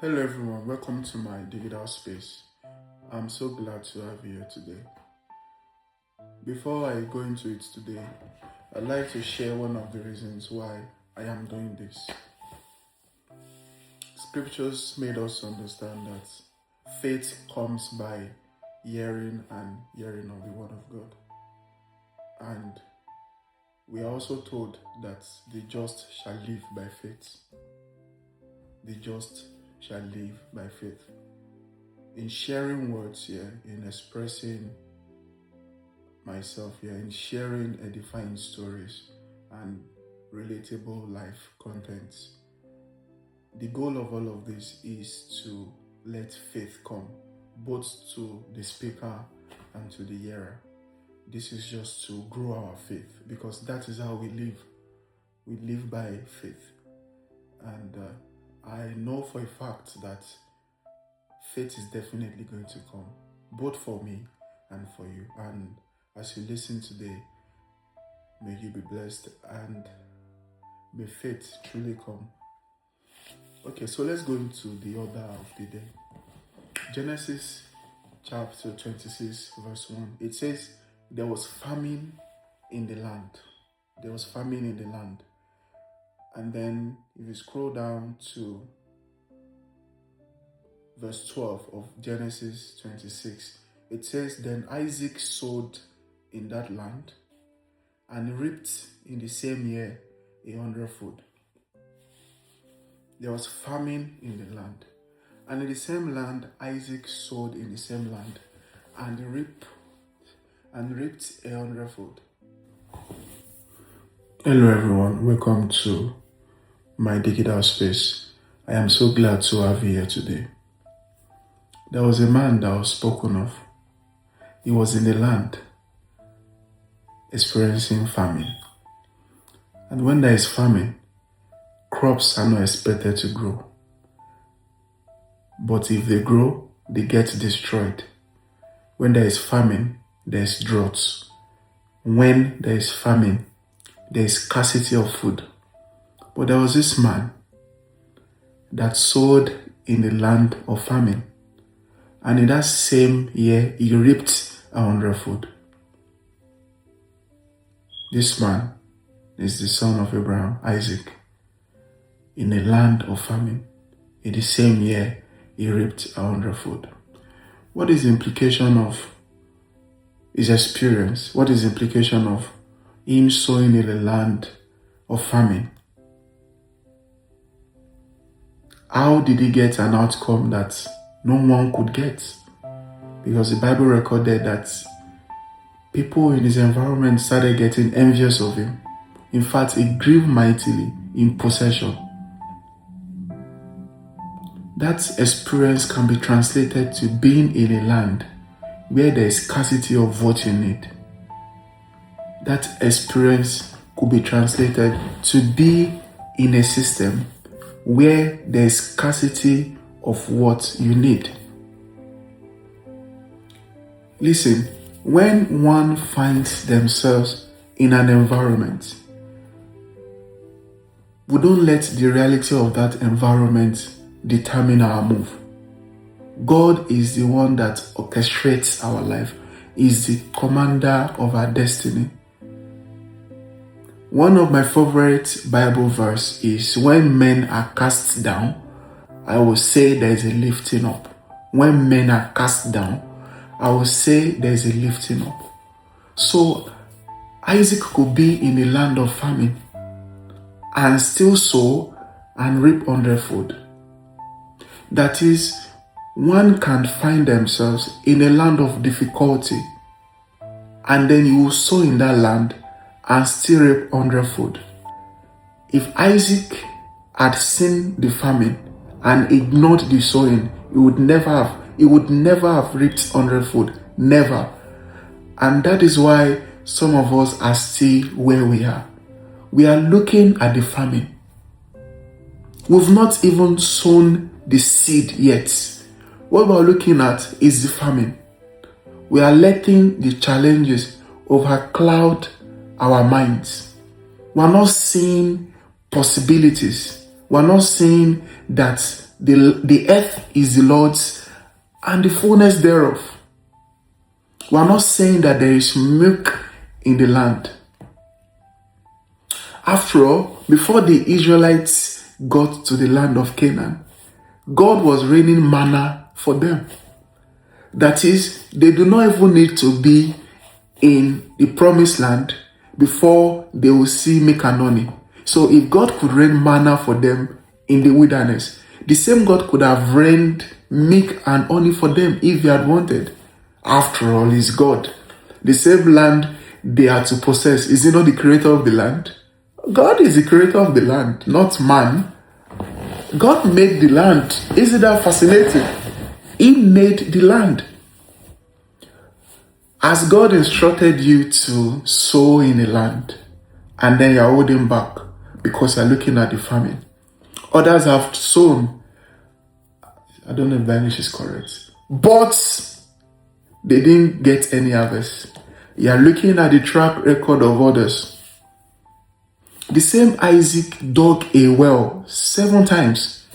Hello everyone, welcome to my digital space. I'm so glad to have you here today. Before I go into it today, I'd like to share one of the reasons why I am doing this. Scriptures made us understand that faith comes by hearing and hearing of the word of God. And we are also told that the just shall live by faith. The just shall live by faith. In sharing words here, in expressing myself here, in sharing edifying stories and relatable life contents, the goal of all of this is to let faith come, both to the speaker and to the hearer. This is just to grow our faith, because that is how we live. We live by faith. And I know for a fact that faith is definitely going to come, both for me and for you. And as you listen today, may you be blessed and may faith truly come. Okay, so let's go into the order of the day. Genesis chapter 26, verse 1. It says, there was famine in the land. There was famine in the land. And then if you scroll down to verse 12 of Genesis 26, it says, then Isaac sowed in that land and reaped in the same year 100-fold. There was famine in the land. And in the same land, Isaac sowed in the same land and reaped 100-fold. Hello everyone, welcome to my digital space. I am so glad to have you here today. There was a man that was spoken of. He was in the land experiencing famine. And when there is famine, crops are not expected to grow. But if they grow, they get destroyed. When there is famine, there is drought. When there is famine, there is scarcity of food. But there was this man that sowed in the land of famine. And in that same year, he reaped 100-fold. This man is the son of Abraham, Isaac. In the land of famine, in the same year, he reaped 100-fold. What is the implication of his experience? What is the implication of him sowing in the land of famine? How did he get an outcome that no one could get? Because the Bible recorded that people in his environment started getting envious of him. In fact, he grew mightily in possession. That experience can be translated to being in a land where there is scarcity of what you need. That experience could be translated to be in a system where there is scarcity of what you need. Listen, when one finds themselves in an environment, we don't let the reality of that environment determine our move. God is the one that orchestrates our life, is the commander of our destiny. One of my favorite Bible verse is, when men are cast down, I will say there is a lifting up. When men are cast down, I will say there is a lifting up. So Isaac could be in the land of famine and still sow and reap 100-fold. That is, one can find themselves in a land of difficulty, and then you will sow in that land and still reap 100-fold. If Isaac had seen the famine and ignored the sowing, he would never have reaped 100-fold. Never. And that is why some of us are still where we are. We are looking at the famine. We've not even sown the seed yet. What we're looking at is the famine. We are letting the challenges overcloud our minds. We're not seeing possibilities. We're not saying that the earth is the Lord's and the fullness thereof. We're not saying that there is milk in the land. After all, before the Israelites got to the land of Canaan, God was raining manna for them. That is, they do not even need to be in the promised land before they will see milk and honey. So if God could rain manna for them in the wilderness, the same God could have rained milk and honey for them if he had wanted. After all, he's God. The same land they are to possess, is he not the creator of the land? God is the creator of the land, not man. God made the land. Isn't that fascinating? He made the land. As God instructed you to sow in a land, and then you're holding back because you're looking at the famine. Others have sown. I don't know if Danish is correct. But they didn't get any harvest. You're looking at the track record of others. The same Isaac dug a well 7 times.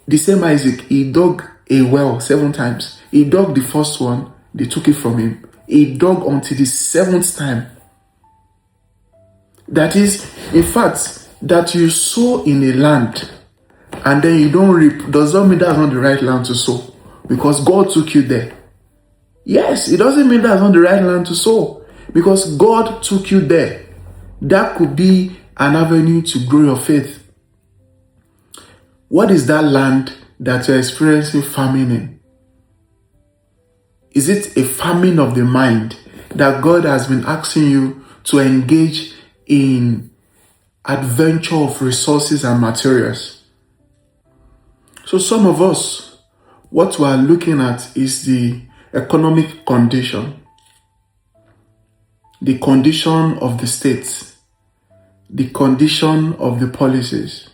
The same Isaac, he dug a well 7 times. He dug the first one, they took it from him. He dug until the 7th time. That is, in fact, that you sow in a land and then you don't reap, does not mean that's not the right land to sow. Because God took you there. Yes, it doesn't mean that's not the right land to sow. Because God took you there. That could be an avenue to grow your faith. What is that land that you're experiencing famine in? Is it a famine of the mind that God has been asking you to engage in adventure of resources and materials? So some of us, what we are looking at is the economic condition, the condition of the states, the condition of the policies.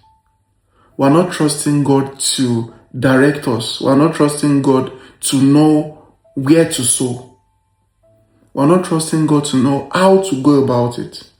We're not trusting God to direct us. We're not trusting God to know where to sow. We're not trusting God to know how to go about it.